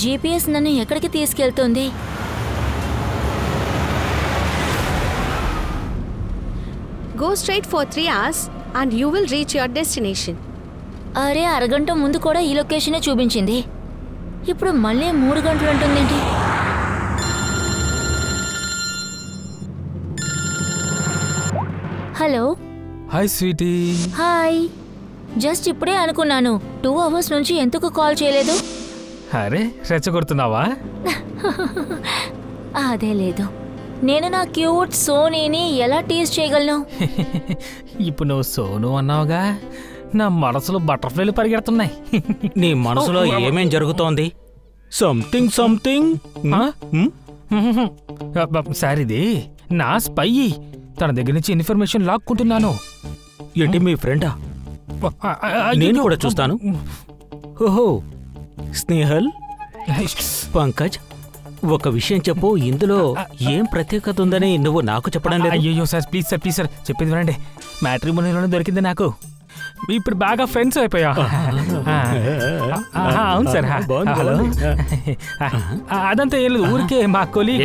GPS నన్ను ఎక్కడికి తీసుకెళ్తుంది? Go straight for 3 hours and you will reach your destination. అరే, అరగంట ముందు కూడా ఈ లొకేషనే చూపించింది. ఇప్పుడు మళ్ళీ 3 గంటలు అంటుందేంటి? Hello. Hi sweetie. Hi. Just ఇప్పుడే అనుకున్నాను 2 అవర్స్ నుంచి ఎందుకు కాల్ చేయలేదు? అరే, రెచ్చగొడుతున్నావా? అదే లేదు. నేను నా క్యూట్ సోనీని ఎలా టీజ్ చేయగలను? ఇప్పుడు నువ్వు సోను అన్నావుగా, నా మనసులో బటర్ఫ్లైలు పరిగెడుతున్నాయి. నీ మనసులో ఏమేం జరుగుతోంది? Something something. సార్, ఇది నా స్పై. తన దగ్గర నుంచి ఇన్ఫర్మేషన్ లాక్కుంటున్నాను. ఏంటి, మీ ఫ్రెండా? నేను కూడా చూస్తాను. ఓహో, స్నేహల్, పంకజ్, ఒక విషయం చెప్పు. ఇందులో ఏం ప్రత్యేకత ఉందని నువ్వు నాకు చెప్పడం లేదు. అయ్యో sir, please sir, please sir, చెప్పేది వినండి. మ్యాట్రిమోనీలోనే దొరికింది నాకు. ఇప్పుడు బాగా ఫ్రెండ్స్ అయిపోయా. అవును సార్. హలో. అదంతా ఏం లేదు, ఊరికే మా కొలీగ్.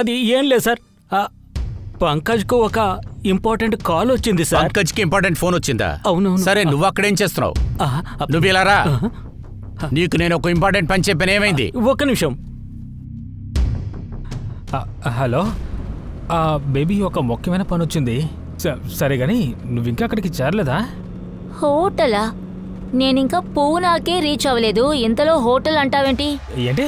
అది ఏం లేదు సార్. పంకజ్ కు ఒక ఇంపార్టెంట్ కాల్ వచ్చింది సార్. పంకజ్ కి ఇంపార్టెంట్ ఫోన్ వచ్చిందా? అవును. సరే, నువ్వు అక్కడేం చేస్తున్నావు? నువ్వు ఇలా రా. నీకు నేను ఒక ఇంపార్టెంట్ పని చెప్పాను, ఏమైంది? ఒక్క నిమిషం. హలో బేబీ, ఒక ముఖ్యమైన పని వచ్చింది. సరే గాని నువ్వు ఇంకా అక్కడికి చేరలేదా? హోటలా? నేనింకా పూనాకే రీచ్ అవ్వలేదు, ఇంతలో హోటల్ అంటావేంటి? ఏంటి,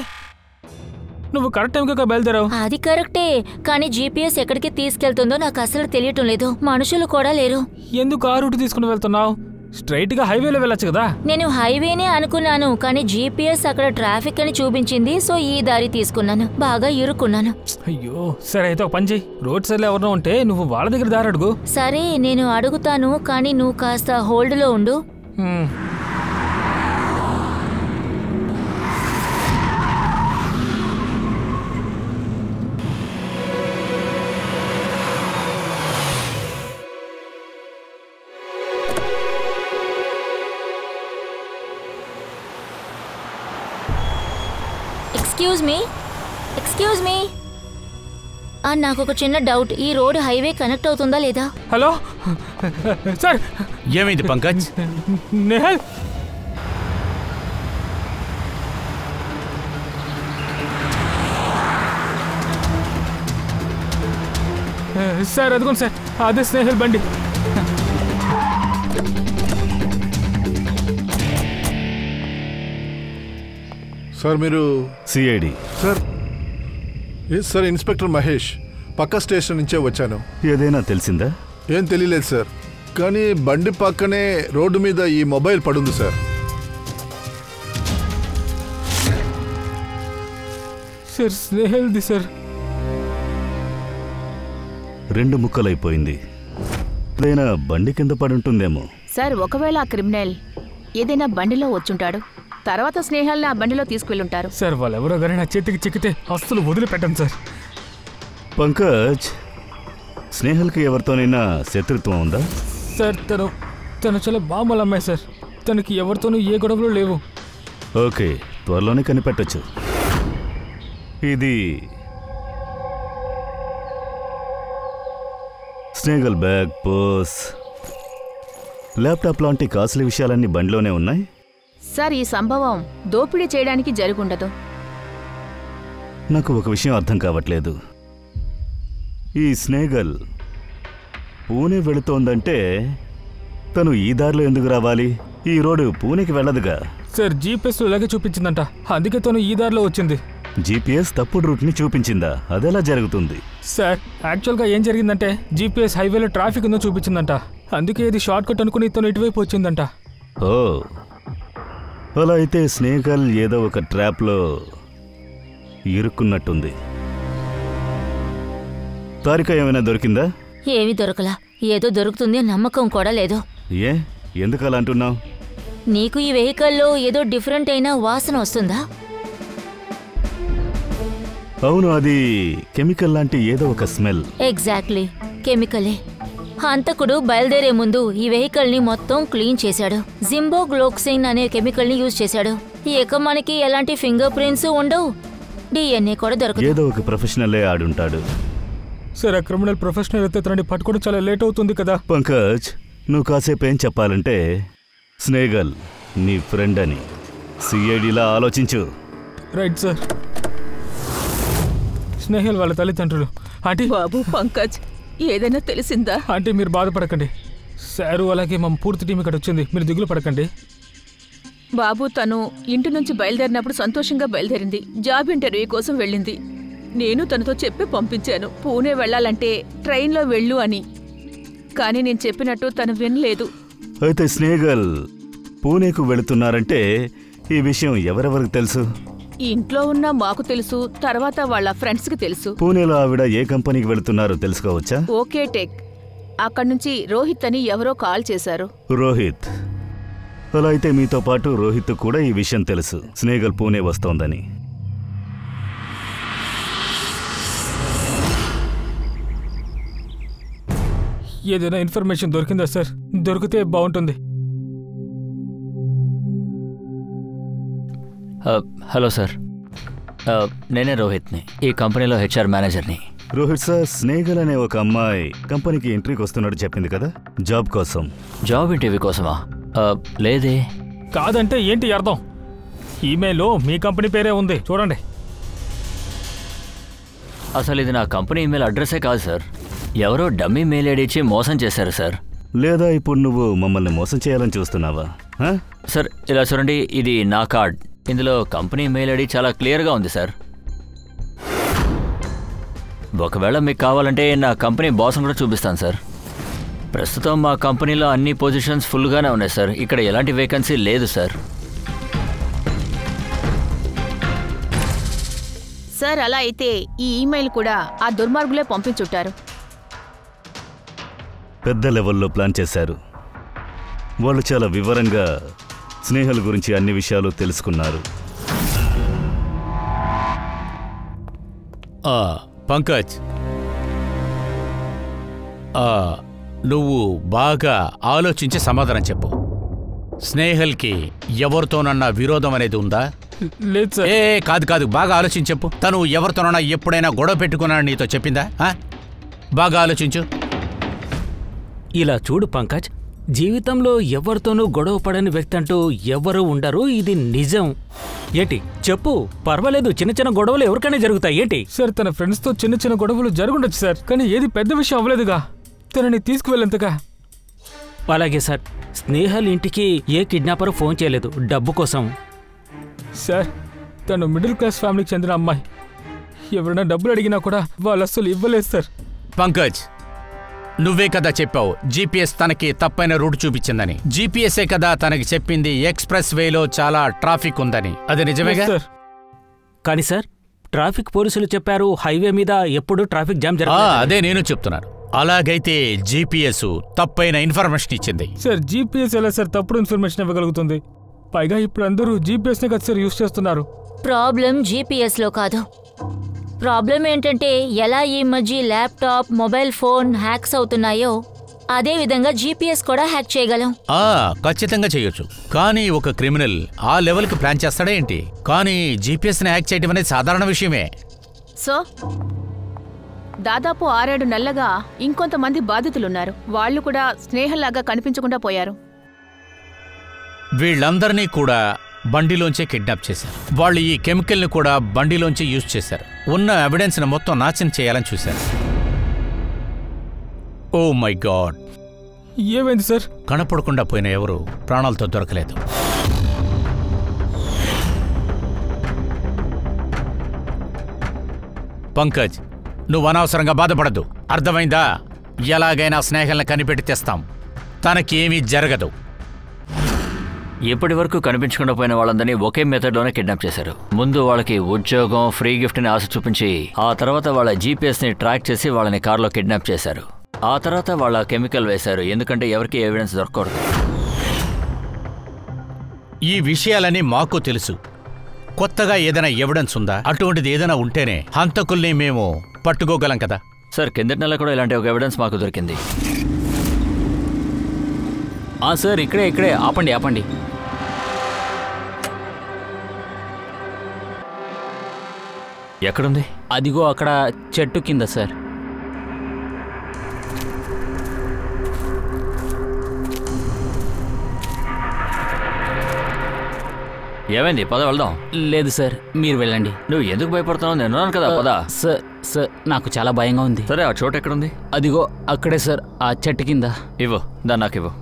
నువ్వు కరెక్ట్ టైంకి బయలుదేరావు? అది కరెక్టే, కానీ జీపీఎస్ ఎక్కడికి తీసుకెళ్తుందో నాకు అసలు తెలియటం లేదు. మనుషులు కూడా లేరు. ఎందుకు ఆ రూట్ తీసుకుని వెళ్తున్నావు? స్ట్రైట్ గా హైవేలో వెళ్ళొచ్చు కదా. నేను హైవేనే అనుకున్నాను, కానీ జీపీఎస్ అక్కడ ట్రాఫిక్ అని చూపించింది. సో ఈ దారి తీసుకున్నాను. బాగా ఇరుక్కున్నాను. అయ్యో, సరే అయితే ఒక పని చెయ్యి. రోడ్ సైడ్ లో ఎవరినో ఉంటే నువ్వు వాళ్ళ దగ్గర దారి అడుగు. సరే, నేను అడుగుతాను, కానీ నువ్వు కాస్త హోల్డ్ లో ఉండు. Excuse me. నాకు ఒక చిన్న డౌట్. ఈ రోడ్ హైవే కనెక్ట్ అవుతుందా లేదా? Hello sir. ఏమైంది పంకజ్? నేహల్, సార్ అదిగోండి సార్, అదే స్నేహల్ బండి. సార్, మీరు సిఐడి? Sir inspector Mahesh. పక్క స్టేషన్ నుంచే వచ్చాను. ఏదైనా తెలిసిందా? ఏం తెలియలేదు సార్, కానీ బండి పక్కనే రోడ్డు మీద ఈ మొబైల్ పడుంది సార్. సార్, స్నేహల్ది సార్. 2 ముక్కలైపోయింది. ఏదైనా బండి కింద పడి ఉంటుందేమో. సార్, ఒకవేళ ఆ క్రిమినల్ ఏదైనా బండిలో వచ్చుంటాడు, తర్వాత స్నేహాల్ని ఆ బండిలో తీసుకువెళ్ళుంటారు. సార్, వాళ్ళెవరో గానీ నా చేతికి చిక్కితే అస్సలు వదిలిపెట్టండి సార్. పంకజ్, స్నేహల్కి ఎవరితోనైనా శత్రుత్వం ఉందా? సార్, తను చాలా బామ్మల అమ్మాయి సార్. తనకి ఎవరితోనూ ఏ గొడవలు లేవు. ఓకే, త్వరలోనే కనిపెట్టచ్చు. ఇది స్నేహల్ బ్యాగ్, పర్స్, ల్యాప్టాప్ లాంటి కాస్ట్లీ విషయాలన్నీ బండిలోనే ఉన్నాయి. సార్, ఈ సంభవం దోపిడీ చేయడానికి జరుగుండదు. నాకు ఒక విషయం అర్థం కావట్లేదు. ఈ స్నేహల్ పూణే వెళుతోందంటే తను ఈ దారిలో ఎందుకు రావాలి? ఈ రోడ్డు పూణేకి వెళ్ళదుగా. సార్, జీపీఎస్ ఇలాగే చూపించిందంట, అందుకే తను ఈ దారిలో వచ్చింది. జీపీఎస్ తప్పుడు రూట్ని చూపించిందా? అదెలా జరుగుతుంది? సార్, యాక్చువల్గా ఏం జరిగిందంటే జీపీఎస్ హైవేలో ట్రాఫిక్ ఉందో చూపించిందంట, అందుకే ఇది షార్ట్ కట్ అనుకుని తను ఇటువైపు వచ్చిందంట. ఓ, అలా అయితే స్నేహల్ ఏదో ఒక ట్రాప్లో ఇరుక్కున్నట్టుంది. తారిక ఏమైనా దొరికిందా? ఏమీ దొరకలా. ఏదో దొరుకుతుంది నమ్మకం కూడా లేదు. ఏ, ఎందుకు అలా అంటున్నావు? నీకు ఈ వెహికల్లో ఏదో డిఫరెంట్ అయిన వాసన వస్తుందా? అవును, అది కెమికల్ లాంటి ఏదో ఒక స్మెల్. ఎగ్జాక్ట్లీ, కెమికలే. హంతకుడు బయలుదేరే ముందు ఈ వెహికల్ ని మొత్తం క్లీన్ చేశాడు. జింబో గ్లోక్సిన్ అనే కెమికల్ ని యూజ్ చేశాడు. ఇక మనకి ఎలాంటి ఫింగర్ ప్రింట్స్ ఉండవు, DNA కూడా దొరకదు. ఏదో ఒక ప్రొఫెషనల్లే ఆడుంటాడు. సార్ ఆ క్రిమినల్ ప్రొఫెషనల్ అయితే తనని పట్టుకోవడం చాలా లేట్ అవుతుంది కదా. పంకజ్, నువ్వు కాసేపు ఏం చెప్పాలంటే స్నేగల్ నీ ఫ్రెండ్ అని సిఐడిలా ఆలోచించు. Right sir. స్నేహల్ వాళ్ళ తల్లిదండ్రులు. ఆంటీ బాబు పంకజ్, ఏదైనా తెలిసిందా? ఆంటీ మీరు బాధపడకండి. సారు అలాగే మా పూర్తి టీం ఇక్కడ వచ్చింది, మీరు దిగులు పడకండి. బాబు తను ఇంటి నుంచి బయలుదేరినప్పుడు సంతోషంగా బయలుదేరింది. జాబ్ ఇంటర్వ్యూ కోసం వెళ్ళింది. నేను తనతో చెప్పి పంపించాను, పూణే వెళ్ళాలంటే ట్రైన్లో వెళ్ళు అని. కానీ నేను చెప్పినట్టు తను వినలేదు. అయితే స్నేగల్ పూణేకు వెళుతున్నారంటే ఈ విషయం ఎవరెవరికి తెలుసు? ఇంట్లో ఉన్న మాకు తెలుసు, తర్వాత వాళ్ళ ఫ్రెండ్స్కి తెలుసు. పూణేలో ఆవిడ ఏ కంపెనీకి వెళుతున్నారో తెలుసుకోవచ్చా? Okay tech. అక్కడి నుంచి రోహిత్ అని ఎవరో కాల్ చేశారు. రోహిత్. అలా అయితే మీతో పాటు రోహిత్ కూడా ఈ విషయం తెలుసు, స్నేగల్ పూణే వస్తోందని. ఏదైనా ఇన్ఫర్మేషన్ దొరికిందా సార్? దొరికితే బాగుంటుంది. హలో సార్, నేనే రోహిత్ని, ఈ కంపెనీలో HR మేనేజర్ని. రోహిత్ సార్, స్నేగల్ అనే ఒక అమ్మాయి కంపెనీకి ఎంట్రీకి వస్తున్నట్టు చెప్పింది కదా, జాబ్ కోసం. జాబ్ ఇంటర్వ్యూ కోసమా? లేదే. కాదంటే ఏంటి అర్థం? ఈమెయిల్లో మీ కంపెనీ పేరే ఉంది, చూడండి. అసలు ఇది నా కంపెనీ ఈమెయిల్ అడ్రస్సే కాదు సార్. ఎవరో డమ్మీ మెయిల్ ఐడి ఇచ్చి మోసం చేశారు సార్. లేదా ఇప్పుడు నువ్వు మమ్మల్ని మోసం చేయాలని చూస్తున్నావా? సార్ ఇలా చూడండి, ఇది నా కార్డ్. ఇందులో కంపెనీ మెయిల్ ఐడి చాలా క్లియర్గా ఉంది సార్. ఒకవేళ మీకు కావాలంటే నా కంపెనీ బాస్ని కూడా చూపిస్తాను సార్. ప్రస్తుతం మా కంపెనీలో అన్ని పొజిషన్స్ ఫుల్గానే ఉన్నాయి సార్. ఇక్కడ ఎలాంటి వేకెన్సీ లేదు సార్. సార్ అలా అయితే ఈ ఈమెయిల్ కూడా ఆ దుర్మార్గులే పంపించుంటారు. పెద్ద లెవెల్లో ప్లాన్ చేశారు. వాళ్ళు చాలా వివరంగా స్నేహల్ గురించి అన్ని విషయాలు తెలుసుకున్నారు. పంకజ్, నువ్వు బాగా ఆలోచించి సమాధానం చెప్పు. స్నేహల్కి ఎవరితోనన్నా విరోధం అనేది ఉందా? లేదు సార్. కాదు కాదు, బాగా ఆలోచించి చెప్పు. తను ఎవరితోనన్నా ఎప్పుడైనా గొడవ పెట్టుకున్నాను నీతో చెప్పిందా? బాగా ఆలోచించు. ఇలా చూడు పంకజ్, జీవితంలో ఎవరితోనూ గొడవ పడని వ్యక్తి అంటూ ఎవరూ ఉండరు, ఇది నిజం. ఏంటి చెప్పు, పర్వాలేదు, చిన్న చిన్న గొడవలు ఎవరికైనా జరుగుతాయి. ఏంటి సార్, తన ఫ్రెండ్స్తో చిన్న చిన్న గొడవలు జరుగుండొచ్చు సార్, కానీ ఏది పెద్ద విషయం అవ్వలేదుగా. తనని తీసుకువెళ్ళంతగా. అలాగే సార్, స్నేహల్ ఇంటికి ఏ కిడ్నాపర్ ఫోన్ చేయలేదు డబ్బు కోసం. సార్, తను మిడిల్ క్లాస్ ఫ్యామిలీకి చెందిన అమ్మాయి. ఎవరైనా డబ్బులు అడిగినా కూడా వాళ్ళు అస్సలు ఇవ్వలేదు సార్. పంకజ్, నువ్వే కదా చెప్పావు GPS తనకి తప్పైన రూట్ చూపించిందని. GPSఏ కదా తనకి చెప్పింది ఎక్స్ప్రెస్ వేలో చాలా ట్రాఫిక్ ఉందని. అది నిజమేగా? కానీ సార్, ట్రాఫిక్ పోలీసులు చెప్పారు హైవే మీద ఎప్పుడు ట్రాఫిక్ జామ్ జరగదు. అదే నేను చెప్తున్నాను. అలాగైతే GPS తప్పైన ఇన్ఫర్మేషన్ ఇచ్చింది. సార్, GPS ఎలా సార్ తప్పుడు ఇన్ఫర్మేషన్ ఇవ్వగలుగుతుంది? పైగా ఇప్పుడు అందరూ GPS నే కదా సార్ యూజ్ చేస్తున్నారు. ప్రాబ్లం GPSలో కాదు. ప్రాబ్లం ఏంటంటే ఎలా ఈ మధ్య ల్యాప్టాప్, మొబైల్ ఫోన్ హ్యాక్స్ అవుతున్నాయో అదే విధంగా GPS కూడా హ్యాక్ చేయగలం. ఖచ్చితంగా చేయొచ్చు. కానీ ఒక క్రిమినల్ ఆ లెవెల్కి ప్లాన్ చేస్తాడా ఏంటి? కానీ GPSని హ్యాక్ చేయడం అనేది సాధారణ విషయమే. సో దాదాపు 6-7 నెలలుగా ఇంకొంతమంది బాధితులున్నారు. వాళ్ళు కూడా స్నేహంలాగా కనిపించకుండా పోయారు. వీళ్ళందరినీ కూడా బండిలోంచే కిడ్నాప్ చేశారు. వాళ్ళు ఈ కెమికల్ని కూడా బండిలోంచి యూజ్ చేశారు. ఉన్న ఎవిడెన్స్ని మొత్తం నాశనం చేయాలని చూశారు. ఓ మై గాడ్, ఏమైంది సార్? కనపడకుండా పోయిన ఎవరు ప్రాణాలతో దొరకలేదు. పంకజ్, నువ్వు అనవసరంగా బాధపడద్దు, అర్థమైందా? ఎలాగైనా స్నేహల్ని కనిపెట్టి తెస్తాం. తనకి ఏమీ జరగదు. ఇప్పటి వరకు కనిపించకుండా పోయిన వాళ్ళందరినీ ఒకే మెథడ్లోనే కిడ్నాప్ చేశారు. ముందు వాళ్ళకి ఉద్యోగం, ఫ్రీ గిఫ్ట్ని ఆశ చూపించి ఆ తర్వాత వాళ్ళ GPSని ట్రాక్ చేసి వాళ్ళని కార్లో కిడ్నాప్ చేశారు. ఆ తర్వాత వాళ్ళ కెమికల్ వేశారు, ఎందుకంటే ఎవరికి ఎవిడెన్స్ దొరకకూడదు. ఈ విషయాలన్నీ మాకు తెలుసు. కొత్తగా ఏదైనా ఎవిడెన్స్ ఉందా? అటువంటిది ఏదైనా ఉంటేనే హంతకుల్ని మేము పట్టుకోగలం కదా. సార్, కిందటి నెల కూడా ఇలాంటి ఒక ఎవిడెన్స్ మాకు దొరికింది. సార్ ఇక్కడే ఆపండి. ఎక్కడుంది? అదిగో అక్కడ చెట్టు కింద సార్. ఏమైంది? పద వెళ్దాం. లేదు సార్, మీరు వెళ్ళండి. నువ్వు ఎందుకు భయపడుతున్నావు? నేను ఉన్నాను కదా, పద. సార్ నాకు చాలా భయంగా ఉంది. సరే, ఆ చోటు ఎక్కడుంది? అదిగో అక్కడే సార్, ఆ చెట్టు కింద. ఇవ్వు, దాన్ని నాకు ఇవ్వు.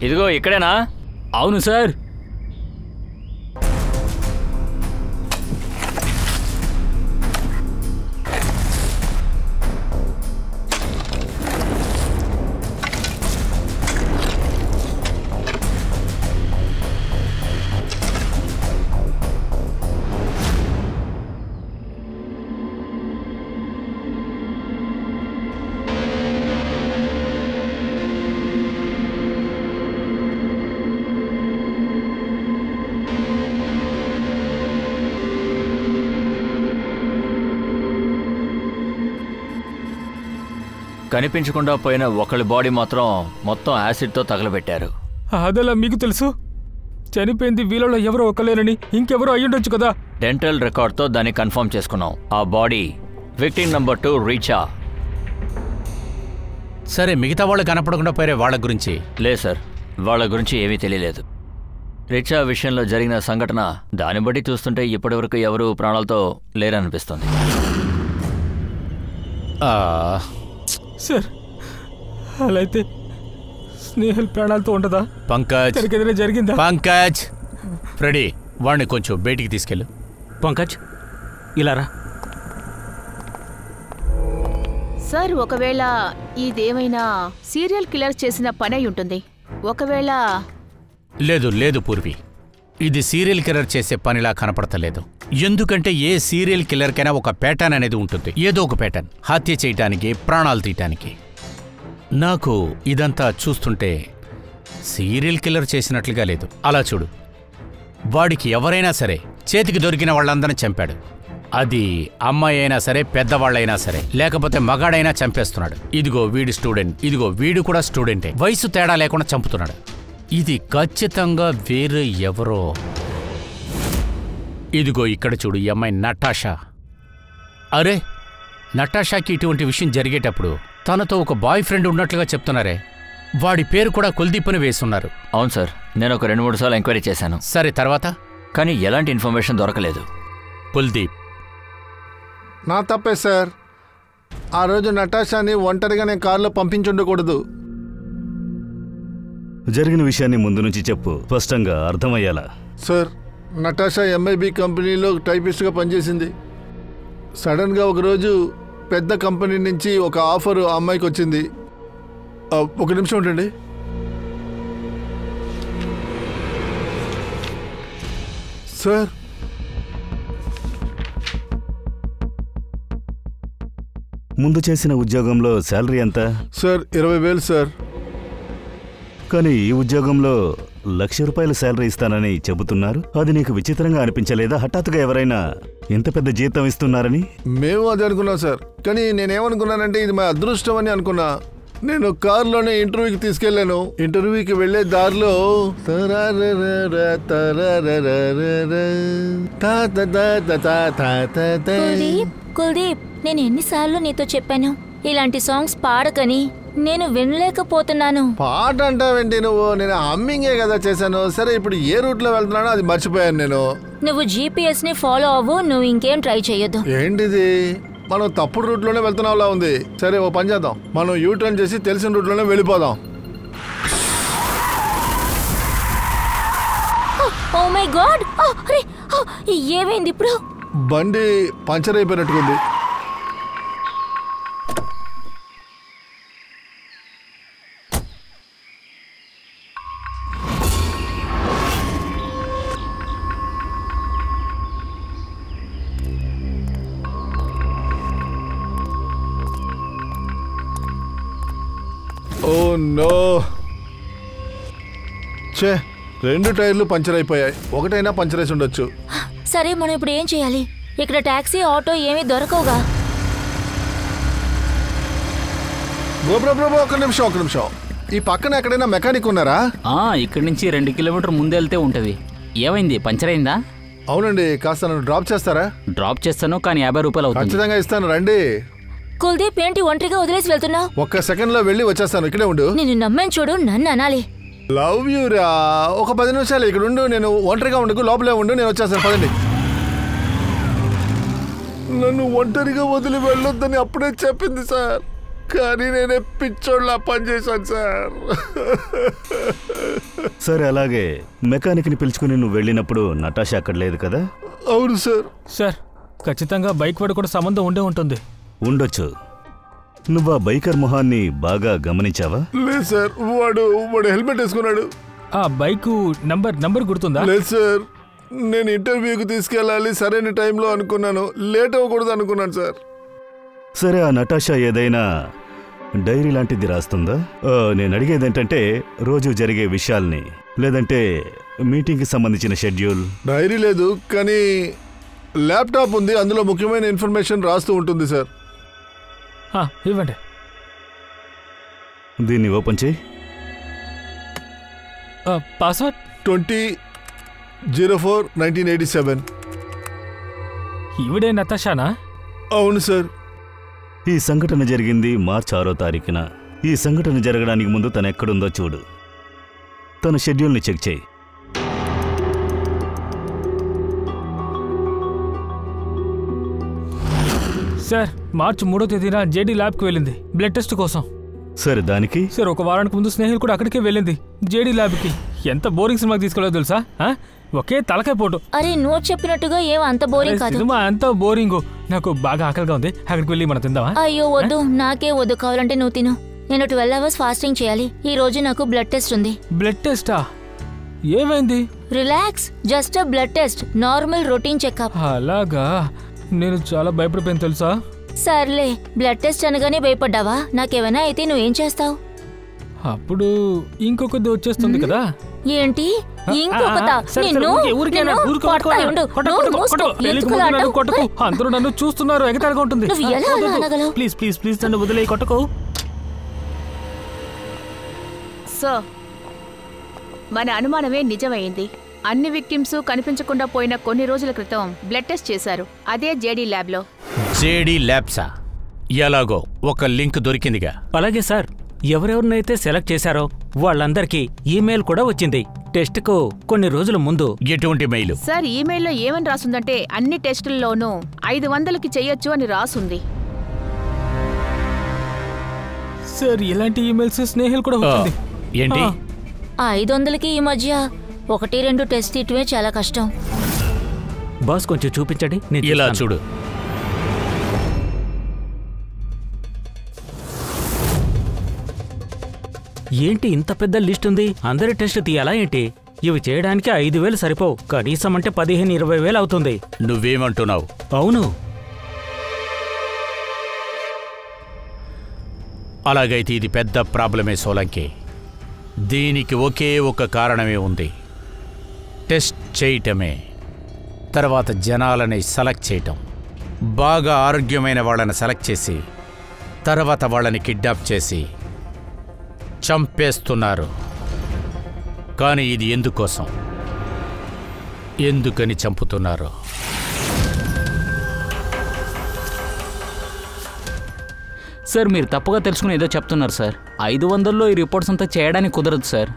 ఇదిగో ఇక్కడేనా? అవును సార్. కనిపించకుండా పోయిన ఒకళ్ళ బాడీ మాత్రం మొత్తం యాసిడ్తో తగలబెట్టారు. అదలా మీకు తెలుసు? చనిపోయింది వీళ్ళలో ఎవరో ఒకలేనని ఇంకెవరో అయ్యుండొచ్చు కదా. డెంటల్ రికార్డ్తో దాన్ని కన్ఫర్మ్ చేసుకున్నాం. ఆ బాడీ విక్టిమ్ నంబర్ 2 రీచా. సరే, మిగతా వాళ్ళు కనపడకుండా పోయే వాళ్ళ గురించి? లేదు సార్, వాళ్ళ గురించి ఏమీ తెలియలేదు. రీచా విషయంలో జరిగిన సంఘటన దాన్ని బట్టి చూస్తుంటే ఇప్పటివరకు ఎవరు ప్రాణాలతో లేరనిపిస్తుంది. సార్, అలా అయితే స్నేహల్ ప్రాణాలతో ఉండదా? పంకజ్, ఏదైనా జరిగిందా? పంకజ్, ఫ్రెడీ, వాడిని కొంచెం బయటికి తీసుకెళ్ళు. పంకజ్, ఇలా రా. సార్, ఒకవేళ ఇదేమైనా సీరియల్ కిల్లర్ చేసిన పని అయి ఉంటుంది. ఒకవేళ లేదు పూర్వి, ఇది సీరియల్ కిల్లర్ చేసే పనిలా కనపడతలేదు. ఎందుకంటే ఏ సీరియల్ కిల్లర్కైనా ఒక ప్యాటర్న్ అనేది ఉంటుంది. ఏదో ఒక ప్యాటర్న్, హత్య చేయటానికి, ప్రాణాలు తీయటానికి. నాకు ఇదంతా చూస్తుంటే సీరియల్ కిల్లర్ చేసినట్లుగా లేదు. అలా చూడు, వాడికి ఎవరైనా సరే చేతికి దొరికిన వాళ్ళందరినీ చంపాడు. అది అమ్మాయి అయినా సరే, పెద్దవాళ్ళైనా సరే, లేకపోతే మగాడైనా చంపేస్తున్నాడు. ఇదిగో వీడి స్టూడెంట్, ఇదిగో వీడు కూడా స్టూడెంటే. వయసు తేడా లేకుండా చంపుతున్నాడు. ఇది ఖచ్చితంగా వేరే ఎవరో. ఇదిగో ఇక్కడ చూడు, ఈ అమ్మాయి నటాషా. అరే, నటాషాకి ఇటువంటి విషయం జరిగేటప్పుడు తనతో ఒక బాయ్ ఫ్రెండ్ ఉన్నట్లుగా చెప్తున్నారే. వాడి పేరు కూడా కుల్దీప్ అని వేసున్నారు. అవును సార్, నేను ఒక 2-3 సార్లు ఎంక్వైరీ చేశాను. సరే, తర్వాత? కానీ ఎలాంటి ఇన్ఫర్మేషన్ దొరకలేదు. కుల్దీప్, నా తప్పే సార్. ఆ రోజు నటాషాని ఒంటరిగా నేను కారులో పంపించుండకూడదు. జరిగిన విషయాన్ని ముందు నుంచి చెప్పు, స్పష్టంగా అర్థమయ్యేలా. సార్, నటాషా ఎంఐబి కంపెనీలో టైపిస్ట్గా పనిచేసింది. సడన్గా ఒకరోజు పెద్ద కంపెనీ నుంచి ఒక ఆఫర్ ఆ అమ్మాయికి వచ్చింది. ఒక నిమిషం ఉండండి. సార్, ముందు చేసిన ఉద్యోగంలో శాలరీ ఎంత? Sir, 20,000 sir. కానీ ఈ ఉద్యోగంలో ₹1,00,000 శాలరీ ఇస్తానని చెబుతున్నారు. అది నీకు విచిత్రంగా అనిపించలేదా? హఠాత్తుగా ఎవరైనా ఇంత పెద్ద జీతం ఇస్తున్నారని? మేము అదే అనుకున్నాం సార్. కానీ నేనేమనుకున్నానంటే ఇది మా అదృష్టం అని అనుకున్నా. నేను కారులోనే ఇంటర్వ్యూకి తీసుకెళ్లాను. ఇంటర్వ్యూకి వెళ్లే దారిలో కుల్దీప్, నేను ఎన్నిసార్లు నీతో చెప్పాను ఇలాంటి సాంగ్స్ పాడకని. నేను వినలేకపోతున్నాను. పాట అంటావేంటి నువ్వు? నేను హమ్మింగే కదా చేశాను. సరే, ఇప్పుడు ఏ రూట్లో వెళ్తున్నానో అది మర్చిపోయాను నేను. నువ్వు GPS ని ఫాలో అవ్వు, నువ్వు ఇంకేం ట్రై చేయొద్దు. ఏంటిది? మనం తప్పుడు రూట్లోనే వెళ్తున్నావులా ఉంది. సరే, ఓ పని చేద్దాం, మనం యూటర్న్ చేసి తెలిసిన రూట్లోనే వెళ్ళిపోదాం. ఓ మై గాడ్, ఏమైంది ఇప్పుడు? బండి పంచర్ అయిపోయినట్టుకుంది. ఓ నో, 2 టైర్లు పంచర్ అయిపోయాయి. ఒకటైనా పంచర్ వేసి ఉండొచ్చు. సరే మనం ఇప్పుడు ఏం చేయాలి? ఇక్కడ టాక్సీ ఆటో ఏమీ దొరకవుగా. ఒక నిమిషం. ఈ పక్కన ఎక్కడైనా మెకానిక్ ఉన్నారా? ఇక్కడి నుంచి 2 కిలోమీటర్ ముందు వెళ్తే ఉంటది. ఏమైంది, పంచర్ అయిందా? అవునండి, కాస్త నన్ను డ్రాప్ చేస్తారా? డ్రాప్ చేస్తాను, కానీ 50 రూపాయలు అవుతుంది. ఖచ్చితంగా ఇస్తాను, రండి. కుల్దీప్ ఏంటి ఒంటరిగా వదిలేసి వెళ్తున్నావు? ఒక్క సెకండ్ లో వెళ్ళి వచ్చేస్తాను, ఇక్కడే ఉండు. నేను నమ్మని చూడు, నన్ను అనాలి. లవ్ యూ రా. ఒక 10 నిమిషాలు ఇక్కడ ఉండు, నేను ఒంటరిగా ఉండకు, లోపలే ఉండు, నేను వచ్చేస్తాను. పదండి. నన్ను ఒంటరిగా వదిలి వెళ్ళొద్దని అప్పుడే చెప్పింది సార్, కానీ నేనే పిచ్చోళ్ళ పనిచేశాను సార్. సరే, అలాగే మెకానిక్ని పిలుచుకుని నువ్వు వెళ్ళినప్పుడు నటాషా అక్కడ లేదు కదా? అవును సార్. సార్, ఖచ్చితంగా బైక్ వాడు కూడా సంబంధం ఉండే ఉంటుంది. ఉండొచ్చు. నువ్వు ఆ బైకర్ మొహాన్ని బాగా గమనించావా? లేదు సార్, వాడు హెల్మెట్ వేసుకున్నాడు. ఆ బైక్ నంబర్ గుర్తుందా? లేదు సార్, నేను ఇంటర్వ్యూకి తీసుకెళ్ళాలి సరైన టైంలో అనుకున్నాను, లేట్ అవ్వకూడదు అనుకున్నాను సార్. సరే, ఆ నటాషా ఏదైనా డైరీ లాంటిది రాస్తుందా? నేను అడిగేది ఏంటంటే రోజు జరిగే విషయాల్ని, లేదంటే మీటింగ్కి సంబంధించిన షెడ్యూల్. డైరీ లేదు, కానీ ల్యాప్టాప్ ఉంది, అందులో ముఖ్యమైన ఇన్ఫర్మేషన్ రాస్తూ ఉంటుంది సార్. ఇవ్వండి. దీన్ని ఓపెన్ చేయి. పాస్వర్డ్ 20/04/1987. ఈవిడే నతాషానా? అవును సార్. ఈ సంఘటన జరిగింది మార్చి 6వ తారీఖున. ఈ సంఘటన జరగడానికి ముందు తను ఎక్కడుందో చూడు. తన షెడ్యూల్ని చెక్ చేయి. సార్, మార్చి 3వ తేదీన జేడీ ల్యాబ్కి వెళ్ళింది బ్లడ్ టెస్ట్ కోసం. సరే, దానికి? సార్, ఒక వారానికి ముందు స్నేహితులు కూడా అక్కడికే వెళ్ళింది, జేడీ ల్యాబ్కి. ఎంత బోరింగ్ సినిమాకి తీసుకెళ్ళదు తెలుసా? ఒకే తలకాయ పోటు. అరే, నువ్వు చెప్పినట్టుగా ఏం అంత బోరింగ్ కాదు. సినిమా అంత బోరింగ్. నాకు బాగా ఆకలిగా ఉంది, అక్కడికి వెళ్ళి మనం తిందామా? అయ్యో వద్దు, నాకే వద్దు, కావాలంటే నువ్వు తిను. నేను 12 hours ఫాస్టింగ్ చేయాలి. ఈ రోజు నాకు బ్లడ్ టెస్ట్ ఉంది. బ్లడ్ టెస్టా? ఏమైంది? Relax, just blood test, normal routine checkup. అలాగా? నేను చాలా భయపడిపోయాను తెలుసా? సర్లే, బ్లడ్ టెస్ట్ అనగానే భయపడ్డావా? నాకేమైనా అయితే నువ్వేం చేస్తావు? అప్పుడు ఇంకొకది వచ్చేస్తుంది కదా. ఏంటి ఇంకొకదా? అందరూ నన్ను చూస్తున్నారు, ఎగతాళిగా ఉంటుంది. ప్లీజ్ ప్లీజ్ ప్లీజ్ నన్ను వదిలే, కొట్టకు. సార్, మన అనుమానమే నిజమైంది. అన్ని విక్టిమ్స్ కనిపించకుండా పోయిన కొన్ని రోజుల క్రితం బ్లడ్ టెస్ట్ చేశారు, అదే జేడీ ల్యాబ్లో. జేడీ ల్యాబ్సా? ఎలాగో ఒక లింక్ దొరికిందిగా. అలాగే సార్, ఎవరెవరినైతే సెలెక్ట్ చేశారో వాళ్ళందరికీ ఈమెయిల్ కూడా వచ్చింది టెస్ట్కు కొన్ని రోజుల ముందు. ఎటువంటి మెయిల్? సార్, ఈమెయిల్లో ఏమని రాసుందంటే అన్ని టెస్టుల్లోనూ 500కి చెయ్యొచ్చు అని రాసుంది. సార్, ఇలాంటి ఈమెయిల్స్ స్నేహితులు కూడా వచ్చింది. ఏంటి? 500కి ఈ మధ్య 1-2 టెస్ట్ తీయటమే చాలా కష్టం. బాస్, కొంచెం చూపించండి. ఇలా చూడు. ఏంటి ఇంత పెద్ద లిస్ట్ ఉంది? అందరి టెస్ట్ తీయాలా ఏంటి? ఇవి చేయడానికి 5,000 సరిపోవు, కనీసం అంటే 15-20 వేలు అవుతుంది. నువ్వేమంటున్నావు? అవును. అలాగైతే ఇది పెద్ద ప్రాబ్లమే సోలంకి. దీనికి ఒకే ఒక కారణమే ఉంది, టెస్ట్ చేయటమే. తర్వాత జనాలని సెలెక్ట్ చేయటం, బాగా ఆరోగ్యమైన వాళ్ళని సెలెక్ట్ చేసి తర్వాత వాళ్ళని కిడ్నాప్ చేసి చంపేస్తున్నారు. కానీ ఇది ఎందుకోసం, ఎందుకని చంపుతున్నారు? సార్, మీరు తప్పుగా తెలుసుకుని ఏదో చెప్తున్నారు సార్. 500లో ఈ రిపోర్ట్స్ అంతా చేయడానికి కుదరదు సార్.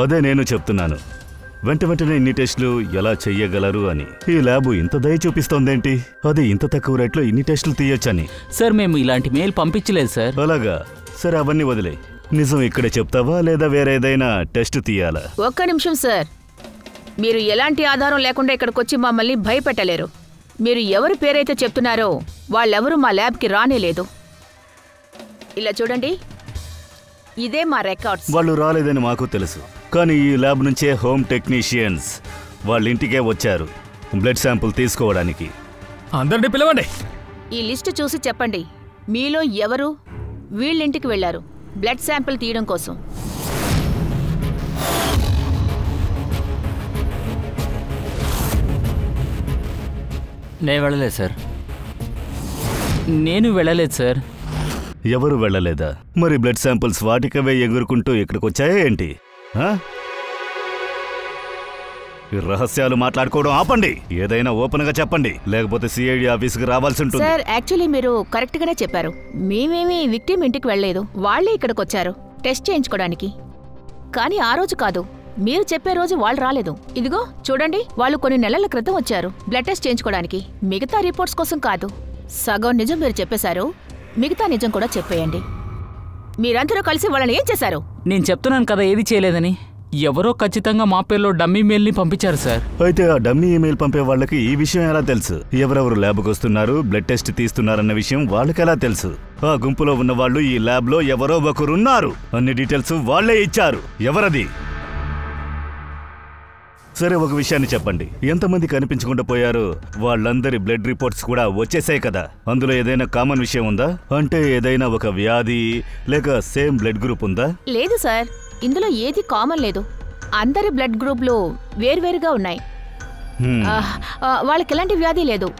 అదే నేను చెప్తున్నాను, వెంటనే ఇన్ని టెస్టులు ఎలా చెయ్యగలరు అని. ఈ ల్యాబ్ ఇంత దయ చూపిస్తోందేంటి? అది ఇంత తక్కువ రేట్లో ఇన్ని టెస్టులు తీయొచ్చని. సార్, మేము ఇలాంటి మెయిల్ పంపించలేదు సార్. అలాగా? సరే, అవన్నీ వదిలే. నిజం ఇక్కడే చెప్తావా లేదా వేరే ఏదైనా టెస్ట్ తీయాలా? ఒక్క నిమిషం సార్, మీరు ఎలాంటి ఆధారం లేకుండా ఇక్కడికొచ్చి మమ్మల్ని భయపెట్టలేరు. మీరు ఎవరి పేరైతే చెప్తున్నారో వాళ్ళెవరూ మా ల్యాబ్కి రానేలేదు. ఇలా చూడండి, ఇదే మా రికార్డ్స్. వాళ్ళు రాలేదని మాకు తెలుసు, కానీ ఈ ల్యాబ్ నుంచే హోమ్ టెక్నీషియన్స్ వాళ్ళ ఇంటికే వచ్చారు బ్లడ్ శాంపుల్ తీసుకోవడానికి. అందరినీ పిలవండి. ఈ లిస్టు చూసి చెప్పండి, మీలో ఎవరు వీళ్ళింటికి వెళ్లారు బ్లడ్ శాంపిల్ తీయడం కోసం? నేను వెళ్ళలేదు సార్. నేను వెళ్ళలేదు సార్. ఎవరు వెళ్ళలేదా? మరి బ్లడ్ శాంపిల్స్ వాటికవే ఎగురుకుంటూ ఇక్కడికి వచ్చాయా ఏంటి? ఈ రహస్యాలు మాట్లాడుకోవడం ఆపండి. ఏదైనా ఓపెన్ గా చెప్పండి, లేకపోతే సిఐడి ఆఫీస్కి రావాల్సి ఉంటుంది. సార్ యాక్చువల్లీ మీరు కరెక్ట్ గానే చెప్పారు. మేమేమి విక్టిమ్ ఇంటికి వెళ్ళలేదు, వాళ్లే ఇక్కడికి వచ్చారు టెస్ట్ చేయించుకోవడానికి. కానీ ఆ రోజు కాదు, మీరు చెప్పే రోజు వాళ్ళు రాలేదు. ఇదిగో చూడండి, వాళ్ళు కొన్ని నెలల క్రితం వచ్చారు బ్లడ్ టెస్ట్ చేయించుకోవడానికి. మిగతా రిపోర్ట్స్ కోసం కాదు. సగం నిజం మీరు చెప్పేశారు, మిగతా నిజం కూడా చెప్పేయండి. మీరందరూ కలిసి వాళ్ళని ఏం చేశారు? నేను చెప్తున్నాను కదా ఏది చేయలేదని. ఎవరో ఖచ్చితంగా మా పేరులో డమ్మీ మెయిల్ని పంపించారు సార్. అయితే ఆ డమ్మీ ఈమెయిల్ పంపే వాళ్ళకి ఈ విషయం ఎలా తెలుసు? ఎవరెవరు ల్యాబ్కి వస్తున్నారు, బ్లడ్ టెస్ట్ తీస్తున్నారన్న విషయం వాళ్ళకి ఎలా తెలుసు? ఆ గుంపులో ఉన్న వాళ్ళు ఈ ల్యాబ్లో ఎవరో ఒకరున్నారు. అన్ని డీటెయిల్స్ వాళ్లే ఇచ్చారు. ఎవరది? సరే, ఒక విషయాన్ని చెప్పండి. ఎంతమంది కనిపించకుండా పోయారు? వాళ్ళందరి బ్లడ్ రిపోర్ట్స్ కూడా వచ్చేసాయి కదా. అందులో ఏదైనా కామన్ విషయం ఉందా? అంటే ఏదైనా ఒక వ్యాధి లేక సేమ్ బ్లడ్ గ్రూప్ ఉందా? లేదు సార్, ఇందులో ఏది కామన్ లేదు. అందరి బ్లడ్ గ్రూప్లు వేర్వేరుగా ఉన్నాయి. వాళ్ళకి ఎలాంటి వ్యాధి లేదు.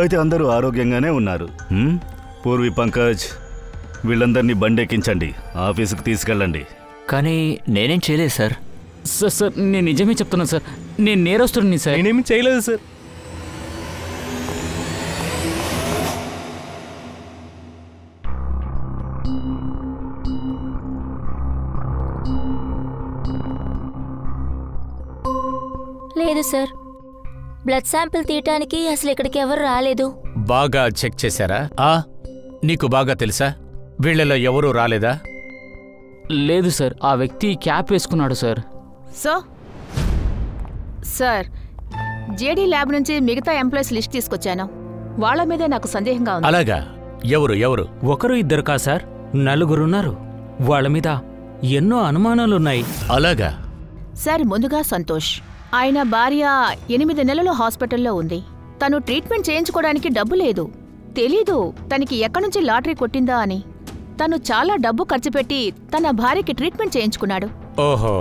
అయితే అందరూ ఆరోగ్యంగానే ఉన్నారు. పూర్వి, పంకజ్, వీళ్ళందరినీ బండెక్కించండి, ఆఫీసుకు తీసుకెళ్ళండి. కానీ నేనేం చేయలేదు సార్. సార్ నేను నిజమే చెప్తున్నాను సార్. నేను నేరస్తుడిని సార్. నేనేమి చేయలేదు సార్. లేదు సార్, బ్లడ్ శాంపిల్ తీయటానికి అసలు ఇక్కడికి ఎవరు రాలేదు. బాగా చెక్ చేశారా? నీకు బాగా తెలుసా? వీళ్ళలో ఎవరూ రాలేదా? లేదు సార్, ఆ వ్యక్తి క్యాప్ వేసుకున్నాడు సార్. సార్ జేడీ ల్యాబ్ నుంచి మిగతా ఎంప్లాయీస్ లిస్ట్ తీసుకొచ్చాను. వాళ్ళ మీదే నాకు సందేహంగా ఉంది. అలాగా? ఎవరు? ఒకరు ఇద్దరు కా సార్, నలుగురున్నారు. వాళ్ళ మీద ఎన్నో అనుమానాలున్నాయి. అలాగా? సార్ ముందుగా సంతోష్, ఆయన భార్య 8 నెలలు హాస్పిటల్లో ఉంది. తను ట్రీట్మెంట్ చేయించుకోవడానికి డబ్బు లేదు. తెలీదు తనకి ఎక్కడి నుంచి లాటరీ కొట్టిందా అని. తను చాలా డబ్బు ఖర్చు పెట్టి తన భార్యకి ట్రీట్మెంట్ చేయించుకున్నాడు. ఓహో.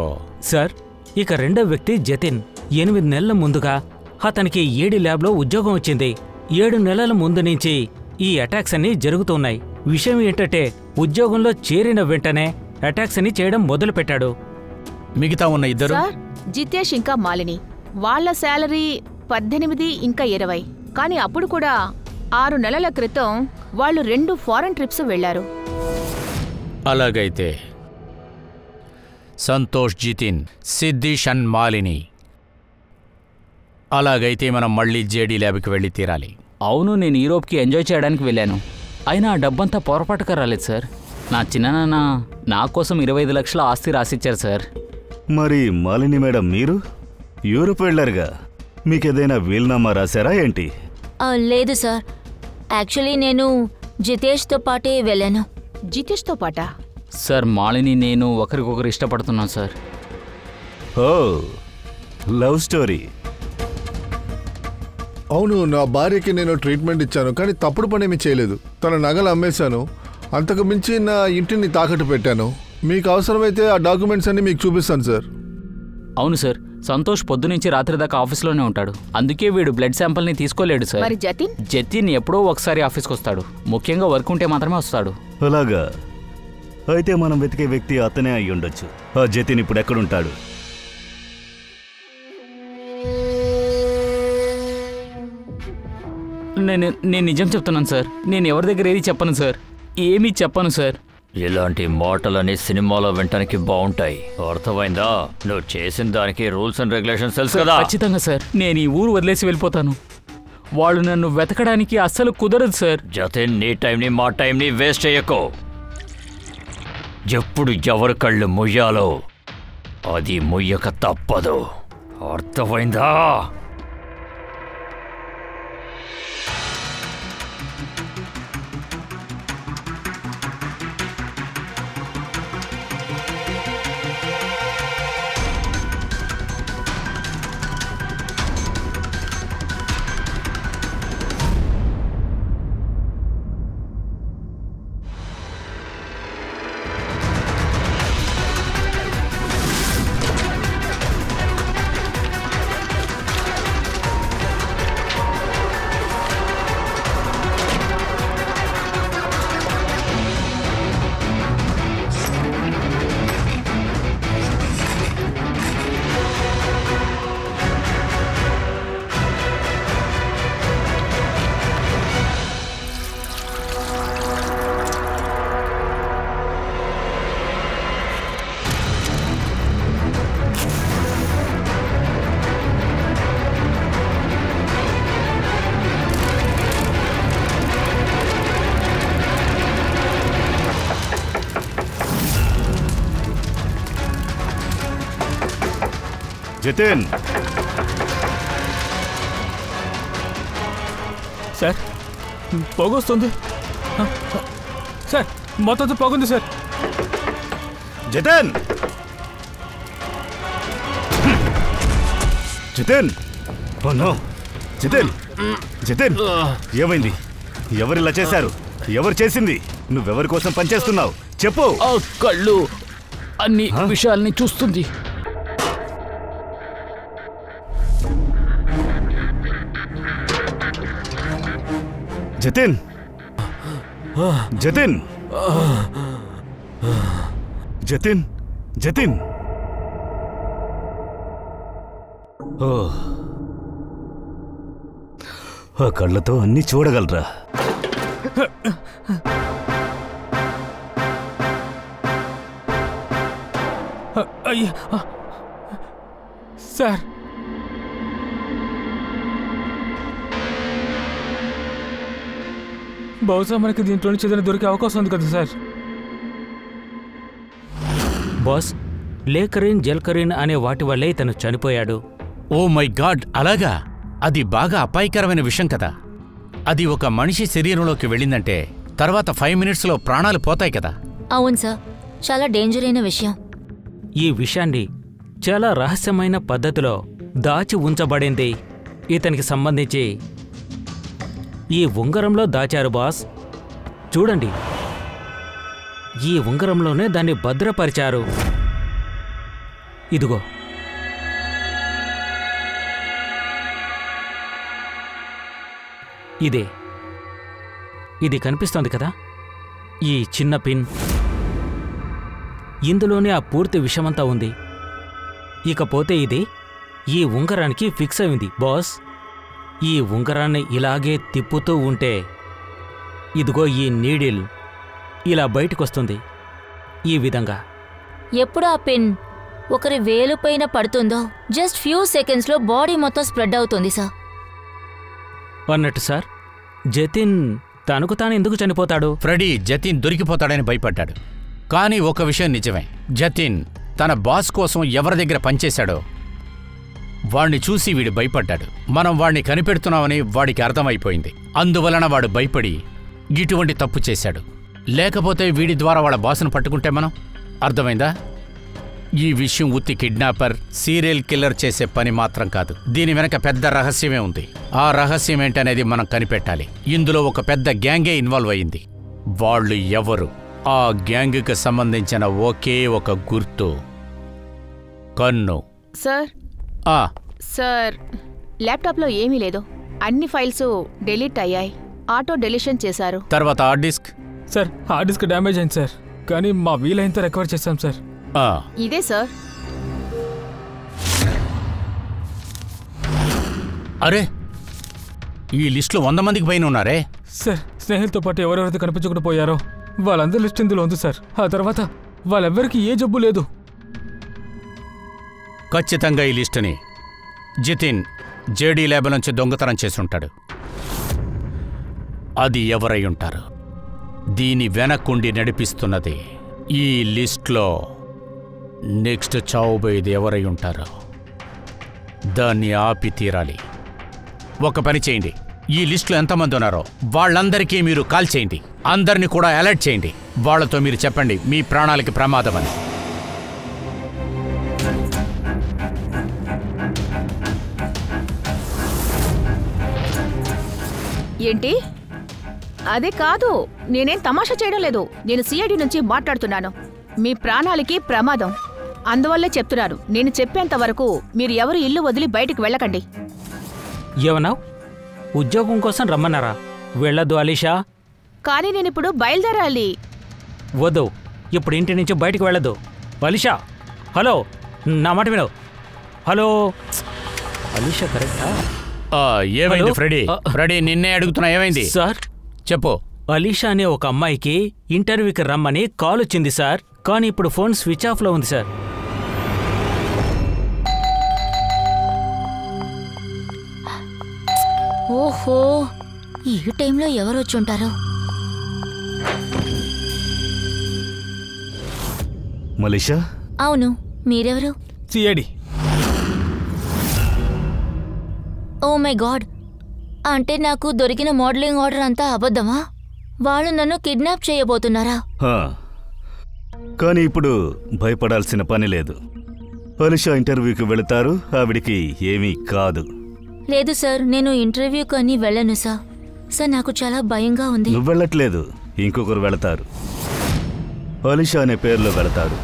సార్, ఇక రెండో వ్యక్తి జతిన్. 8 నెలల ముందుగా అతనికి ఏడి ల్యాబ్లో ఉద్యోగం వచ్చింది. 7 నెలల ముందు నుంచి ఈ అటాక్స్ అన్ని జరుగుతున్నాయి. విషయం ఏంటంటే ఉద్యోగంలో చేరిన వెంటనే అటాక్స్ అని చేయడం మొదలుపెట్టాడు. మిగతా ఉన్న ఇద్దరు? సార్ జితేష్ ఇంకా మాలిని. వాళ్ళ శాలరీ 18 ఇంకా 20. కానీ అప్పుడు కూడా 6 నెలల క్రితం వాళ్ళు 2 ఫారెన్ ట్రిప్స్ వెళ్లారు. అలాగైతే సంతోష్, జితిన్, సిద్దిష్ అండ్ మాలిని. అలాగైతే మనం మళ్ళీ జేడీ ల్యాబ్కి వెళ్ళి తీరాలి. అవును, నేను యూరోప్కి ఎంజాయ్ చేయడానికి వెళ్ళాను. అయినా ఆ డబ్బంతా పొరపాటుగా రాలేదు సార్. నా చిన్ననాన్న నా కోసం 25 లక్షల ఆస్తి రాసిచ్చారు సార్. మరి మాలిని మేడం, మీరు యూరోప్ వెళ్ళారుగా, మీకేదైనా వీల్నామా రాశారా ఏంటి? లేదు సార్, యాక్చువల్లీ నేను జితేష్తో పాటే వెళ్ళాను. జితేష్తో పాటా? సార్ మాలిని నేను ఒకరికొకరు ఇష్టపడుతున్నాం సార్. ఓ, లవ్ స్టోరీ. అవును, నా భార్యకి నేను ట్రీట్మెంట్ ఇచ్చాను, కానీ తప్పుడు పనేమీ చేయలేదు. తన నగలు అమ్మేశాను. అంతకు మించి నా ఇంటిని తాకట్టు పెట్టాను. మీకు అవసరమైతే ఆ డాక్యుమెంట్స్ అన్ని మీకు చూపిస్తాను సార్. అవును సార్, సంతోష్ పొద్దునుంచి రాత్రి దాకా ఆఫీస్లోనే ఉంటాడు. అందుకే వీడు బ్లడ్ శాంపిల్ని తీసుకోలేడు సార్. మరి జతిన్? జతిన్ ఎప్పుడో ఒకసారి ఆఫీస్కి వస్తాడు. ముఖ్యంగా వర్క్ ఉంటే మాత్రమే వస్తాడు. అలాగా? అయితే మనం వెతికే వ్యక్తి అతనే అయి ఉండొచ్చు. ఆ జతిన్ ఇప్పుడు ఎక్కడుంటాడు? నేను నిజం చెప్తున్నాను సార్. నేను ఎవరి దగ్గర ఏది చెప్పను సార్. ఏమీ చెప్పను సార్. ఇలాంటి మాటలని సినిమాలో వినటానికి బాగుంటాయి, అర్థమైందా? నువ్వు చేసిన దానికి రూల్స్ అండ్ రెగ్యులేషన్స్ తెలుసు కదా? ఖచ్చితంగా సార్, నేను ఈ ఊరు వదిలేసి వెళ్ళిపోతాను. వాళ్ళు నన్ను వెతకడానికి అస్సలు కుదరదు సార్. జతిన్, నీ టైంని మా టైంని వేస్ట్ చేయకు. ఎప్పుడు ఎవరి కళ్ళు ముయ్యాలో అది ముయ్యక తప్పదు, అర్థమైందా? జతిన్ సార్ పొగొస్తుంది సార్, మొత్తం పొగుంది sir. Jatin Jatin oh no Jatin Jatin ఏమైంది? ఎవరిలా చేశారు? ఎవరు చేసింది? నువ్వెవరి కోసం పనిచేస్తున్నావు చెప్పు. ఆ కళ్ళు అన్ని విషయాల్ని చూస్తుంది. జతిన్ జతిన్ జతిన్ జతిన్ ఆ కళ్ళతో అన్ని చూడగలరా? అయ్యా సార్, బహుశా మనకి దీంట్లో నుంచి ఏదైనా దొరికే అవకాశం ఉంది కదా సార్. బాస్, లేకరిన్ జల్కరిన్ అనే వాటి వల్లే ఇతను చనిపోయాడు. ఓ మై గాడ్, అలాగా? అది బాగా అపాయకరమైన విషయం కదా. అది ఒక మనిషి శరీరంలోకి వెళ్ళిందంటే తర్వాత 5 మినిట్స్లో ప్రాణాలు పోతాయి కదా. అవును సార్, చాలా డేంజర్ అయిన విషయం. ఈ విషయాన్ని చాలా రహస్యమైన పద్ధతిలో దాచి ఉంచబడింది. ఇతనికి సంబంధించి ఈ ఉంగరంలో దాచారు బాస్. చూడండి, ఈ ఉంగరంలోనే దాన్ని భద్రపరిచారు. ఇదిగో. ఇదే, ఇది కనిపిస్తోంది కదా, ఈ చిన్న పిన్. ఇందులోనే ఆ పూర్తి విషయమంతా ఉంది. ఇకపోతే ఇది ఈ ఉంగరానికి ఫిక్స్ అయింది బాస్. ఈ ఉంగరాన్ని ఇలాగే తిప్పుతూ ఉంటే ఇదిగో ఈ నీడిల్ ఇలా బయటకొస్తుంది. ఈ విధంగా ఎప్పుడు ఆ పిన్ ఒకరి వేలుపైన పడుతుందో జస్ట్ ఫ్యూ సెకండ్స్లో బాడీ మొత్తం స్ప్రెడ్ అవుతుంది సార్. అన్నట్టు సార్, జతిన్ తనకు తాను ఎందుకు చనిపోతాడు? ఫ్రెడీ జతిన్ దొరికిపోతాడని భయపడ్డాడు. కానీ ఒక విషయం నిజమే, జతిన్ తన బాస్ కోసం ఎవరి దగ్గర పనిచేశాడో వాణ్ణి చూసి వీడు భయపడ్డాడు. మనం వాణ్ణి కనిపెడుతున్నామని వాడికి అర్థమైపోయింది. అందువలన వాడు భయపడి ఇటువంటి తప్పు చేశాడు. లేకపోతే వీడి ద్వారా వాళ్ళ బాసును పట్టుకుంటే మనం, అర్థమైందా? ఈ విషయం ఉత్తి కిడ్నాపర్, సీరియల్ కిల్లర్ చేసే పని మాత్రం కాదు. దీని వెనక పెద్ద రహస్యమే ఉంది. ఆ రహస్యం ఏంటనేది మనం కనిపెట్టాలి. ఇందులో ఒక పెద్ద గ్యాంగే ఇన్వాల్వ్ అయింది. వాళ్ళు ఎవరు? ఆ గ్యాంగ్కి సంబంధించిన ఒకే ఒక గుర్తు, కన్ను. సార్ సార్, ల్యాప్టాప్లో ఏమీ లేదు. అన్ని ఫైల్స్ డిలీట్ అయ్యాయి. ఆటో డెలిషన్ చేశారు. తర్వాత hard disk? Sir, hard disk damage అయింది సార్, కానీ మా వీలైనంత రికవర్ చేశాం సార్. ఇదే సార్. అరే, ఈ లిస్టులో 100 మందికి పైన ఉన్నారే. సార్, స్నేహితులతో పాటు ఎవరెవరైతే కనిపించకుండా పోయారో వాళ్ళందరి లిస్ట్ ఇందులో ఉంది సార్. ఆ తర్వాత వాళ్ళెవ్వరికీ ఏ జబ్బు లేదు. ఖచ్చితంగా ఈ లిస్టుని జతిన్ జేడీ ల్యాబ్ నుంచి దొంగతనం చేసుంటాడు. అది ఎవరై ఉంటారు? దీని వెనకుండి నడిపిస్తున్నది ఈ లిస్ట్లో నెక్స్ట్ చావుబోయేది ఎవరై ఉంటారో దాన్ని ఆపి తీరాలి. ఒక పని చేయండి, ఈ లిస్టులో ఎంతమంది ఉన్నారో వాళ్ళందరికీ మీరు కాల్ చేయండి. అందరినీ కూడా అలర్ట్ చేయండి. వాళ్లతో మీరు చెప్పండి మీ ప్రాణాలకి ప్రమాదమని. ఏంటి? అదే కాదు, నేనేం తమాషా చేయడం లేదు. నేను సిఐడి నుంచి మాట్లాడుతున్నాను. మీ ప్రాణాలకి ప్రమాదం, అందువల్లే చెప్తున్నాను. నేను చెప్పేంత వరకు మీరు ఎవరు ఇల్లు వదిలి బయటికి వెళ్ళకండి. ఏమన్నావు? ఉద్యోగం కోసం రమ్మన్నారా? వెళ్ళొద్దు అలీషా. కానీ నేనిప్పుడు బయలుదేరాలి. వద్దు, ఇప్పుడు ఇంటి నుంచి బయటికి వెళ్ళొద్దు. అలీషా, హలో, నా మాట వినవు. హలో, అలీషా కరెక్టా? ఏమైంది ఫ్రెడీ? ఫ్రెడీ, నిన్నే అడుగుతున్నా, ఏమైంది? సార్ చెప్పు. అలీషా అనే ఒక అమ్మాయికి ఇంటర్వ్యూకి రమ్మని కాల్ వచ్చింది సార్. కానీ ఇప్పుడు ఫోన్ స్విచ్ ఆఫ్లో ఉంది సార్. ఓహో, ఈ టైంలో ఎవరు వచ్చి ఉంటారు? మలేషా? అవును, మీరెవరు? సిఐడి. ఓ మై గాడ్, అంటే నాకు దొరికిన మోడలింగ్ ఆర్డర్ అంతా అబద్ధమా? వాళ్ళు నన్ను కిడ్నాప్ చేయబోతున్నారా? కానీ ఇప్పుడు భయపడాల్సిన పని లేదు. అలిషా ఇంటర్వ్యూకి వెళతారు, ఆవిడికి ఏమీ కాదు. లేదు సార్, నేను ఇంటర్వ్యూకి అని వెళ్ళను సార్. సార్ నాకు చాలా భయంగా ఉంది. నువ్వు వెళ్ళట్లేదు, ఇంకొకరు వెళతారు. అలిషా అనే పేరులో వెళతాడు.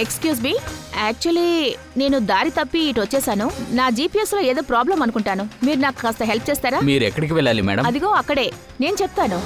ఎక్స్క్యూజ్ మీ, యాక్చువల్లీ నేను దారి తప్పి ఇటు వచ్చేసాను. నా జీపీఎస్ లో ఏదో ప్రాబ్లం అనుకుంటాను. మీరు నాకు కాస్త హెల్ప్ చేస్తారా? మీరు ఎక్కడికి వెళ్ళాలి మేడం? అదిగో అక్కడే, నేను చెప్తాను.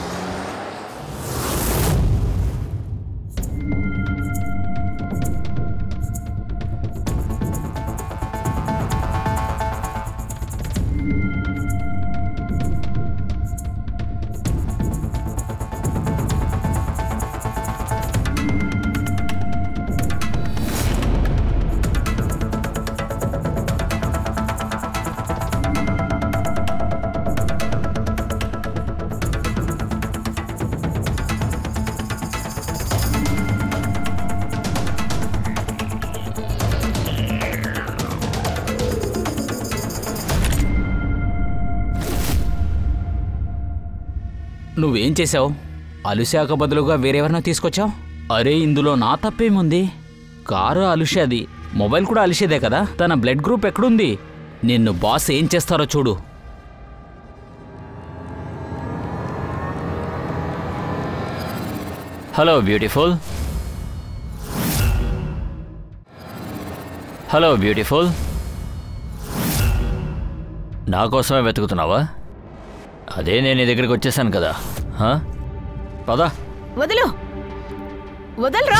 నువ్వేం చేసావు? అలుషాకు బదులుగా వేరెవరినో తీసుకొచ్చావు? అరే, ఇందులో నా తప్పేముంది? కారు అలుషాది, మొబైల్ కూడా అలుషేదే కదా. తన బ్లడ్ గ్రూప్ ఎక్కడుంది? నిన్ను బాస్ ఏం చేస్తారో చూడు. Hello beautiful. హలో బ్యూటిఫుల్, నా కోసమే వెతుకుతున్నావా? అదే నేను నీ దగ్గరికి వచ్చేసాను కదా. పదా, వదలు, వదలరా.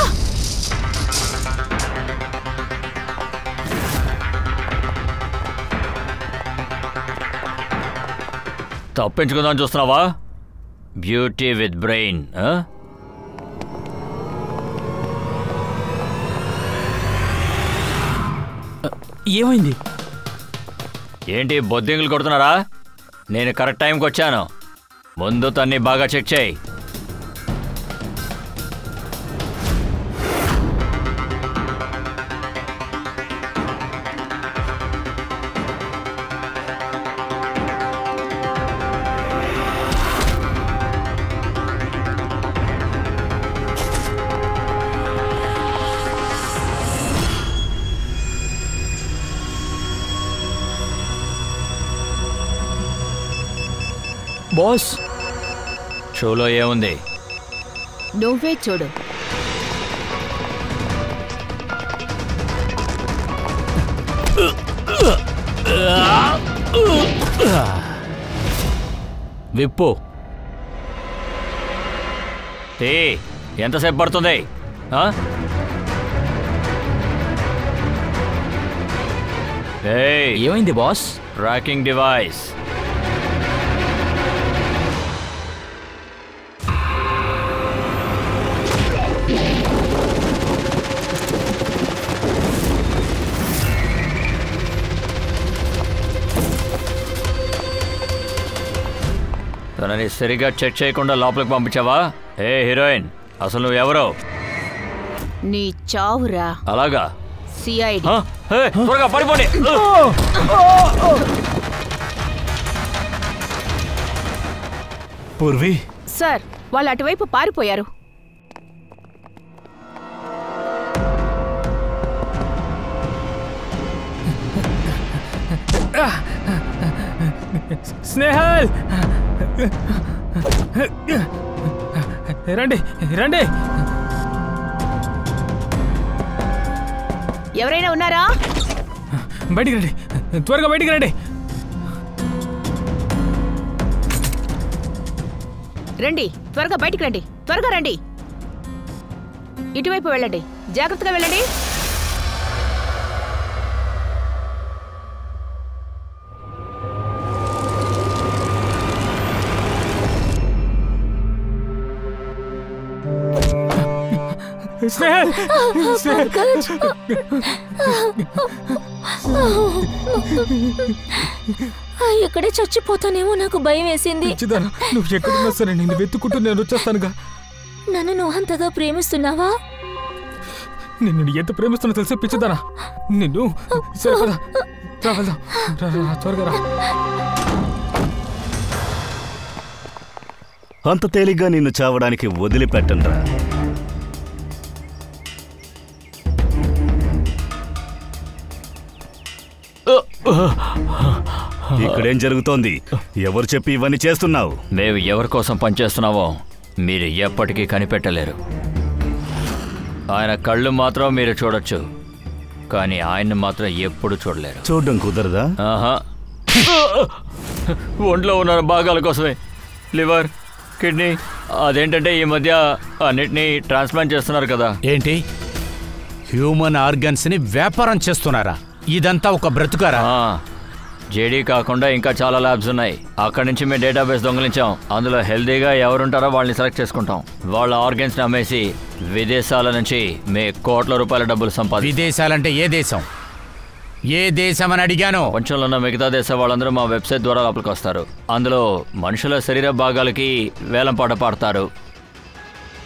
తప్పించుకుందామని చూస్తున్నావా? Beauty with brain. ఏమైంది? ఏంటి బొద్దింగులు కొడుతున్నారా? నేను కరెక్ట్ టైంకి వచ్చాను. ముందు తన్ని బాగా చెక్ చేయి. బాస్, షోలో ఏముంది? నువ్వే చూడు. విప్పు. ఎంతసేపు పడుతుంది? ఏమైంది బాస్? Tracking device. తనని సరిగా చెక్ చేయకుండా లోపలికి పంపించావా? ఏ హీరోయిన్, అసలు నువ్వెవరో? నీ చావురా. అలాగా? సిఐడి. త్వరగా పడిపోండి. పూర్వి సార్, వాళ్ళు అటువైపు పారిపోయారు. స్నేహల్ రండి రండి. ఎవరైనా ఉన్నారా? బయటికి రండి, త్వరగా బయటికి రండి. రండి, త్వరగా బయటికి రండి, త్వరగా రండి. ఇటువైపు వెళ్ళండి, జాగ్రత్తగా వెళ్ళండి. స్నేహల్ ఇక్కడే చచ్చిపోతానేమో, నాకు భయం వేసింది. నువ్వు ఎక్కడున్నా సరే నిన్ను వెతుక్కుంటూ నేను వచ్చేస్తానుగా. నన్ను నువ్వు అంతగా ప్రేమిస్తున్నావా? నిన్ను ఎంత ప్రేమిస్తున్నా తెలిసే పిచ్చిదానా నిన్ను. సరే పద, వెళ్దాం, త్వరగా రా. అంత తేలిగ్గా నిన్ను చావడానికి వదిలిపెట్టండ్రా. ఇక్కడేం జరుగుతోంది? ఎవరు చెప్పి ఇవన్నీ చేస్తున్నావు? మేము ఎవరి కోసం పనిచేస్తున్నావో మీరు ఎప్పటికీ కనిపెట్టలేరు. ఆయన కళ్ళు మాత్రం మీరు చూడొచ్చు, కానీ ఆయన్ని మాత్రం ఎప్పుడు చూడలేరు. చూడడం కుదరదా? ఆహా, ఒంట్లో ఉన్న భాగాల కోసమే, లివర్, కిడ్నీ, అదేంటంటే ఈ మధ్య అన్నిటినీ ట్రాన్స్ప్లాంట్ చేస్తున్నారు కదా. ఏంటి, హ్యూమన్ ఆర్గన్స్ని వ్యాపారం చేస్తున్నారా? ఇదంతా ఒక బ్రతుకారా? జేడీ కాకుండా ఇంకా చాలా ల్యాబ్స్ ఉన్నాయి. అక్కడి నుంచి మేము డేటాబేస్ దొంగలించాం. అందులో హెల్దీగా ఎవరుంటారో వాళ్ళని సెలెక్ట్ చేసుకుంటాం. వాళ్ళ ఆర్గన్స్ని అమ్మేసి విదేశాల నుంచి మే కోట్ల రూపాయల డబ్బులు సంపాదించాం. విదేశాలంటే ఏ దేశం? ఏ దేశం అని అడిగాను. ప్రపంచంలో ఉన్న మిగతా దేశం వాళ్ళందరూ మా వెబ్సైట్ ద్వారా లోపలికి వస్తారు. అందులో మనుషుల శరీర భాగాలకి వేలంపాట పాడతారు.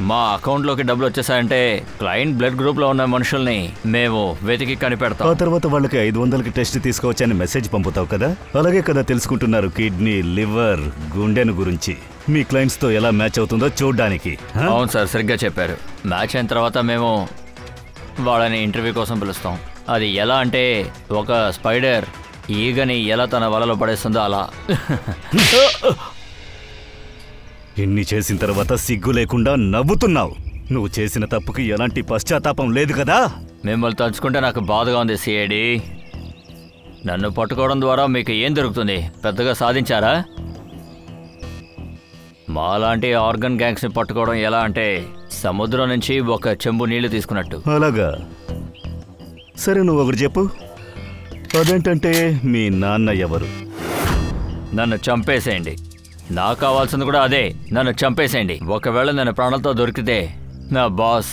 మా అకౌంట్లోకి డబ్బులు వచ్చేసాయంటే క్లయింట్ బ్లడ్ గ్రూప్లో ఉన్న మనుషుల్ని మేము వెతికి కనిపెడతాం. ఆ తర్వాత వాళ్ళకి 500కి టెస్ట్ తీసుకోవచ్చని మెసేజ్ పంపుతావు కదా. అలాగే కదా తెలుసుకుంటున్నారు కిడ్నీ, లివర్, గుండెను గురించి. మీ క్లయింట్స్తో ఎలా మ్యాచ్ అవుతుందో చూడడానికి. అవును సార్, సరిగ్గా చెప్పారు. మ్యాచ్ అయిన తర్వాత మేము వాళ్ళని ఇంటర్వ్యూ కోసం పిలుస్తాం. అది ఎలా అంటే ఒక స్పైడర్ ఈగని ఎలా తన వలలో పడేస్తుందో అలా. ఇన్ని చేసిన తర్వాత సిగ్గు లేకుండా నవ్వుతున్నావు. నువ్వు చేసిన తప్పుకి ఎలాంటి పశ్చాత్తాపం లేదు కదా. మిమ్మల్ని తలుచుకుంటే నాకు బాధగా ఉంది సిఐడి. నన్ను పట్టుకోవడం ద్వారా మీకు ఏం దొరుకుతుంది? పెద్దగా సాధించారా? మాలాంటి ఆర్గన్ గ్యాంగ్స్ని పట్టుకోవడం ఎలా అంటే సముద్రం నుంచి ఒక చెంబు నీళ్లు తీసుకున్నట్టు. అలాగా? సరే, నువ్వు ఒకటి చెప్పు. అదేంటంటే మీ నాన్న ఎవరు? నన్ను చంపేసేయండి. నాకు కావాల్సింది కూడా అదే, నన్ను చంపేసేయండి. ఒకవేళ నేను ప్రాణాలతో దొరికితే నా బాస్,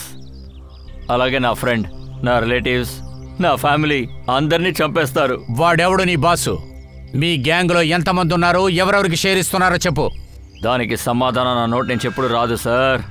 అలాగే నా ఫ్రెండ్, నా రిలేటివ్స్, నా ఫ్యామిలీ అందరినీ చంపేస్తారు. వాడెవడు నీ బాసు? మీ గ్యాంగ్లో ఎంతమంది ఉన్నారు? ఎవరెవరికి షేర్ ఇస్తున్నారో చెప్పు. దానికి సమాధానం నా నోటి నుంచి ఎప్పుడు రాదు సార్.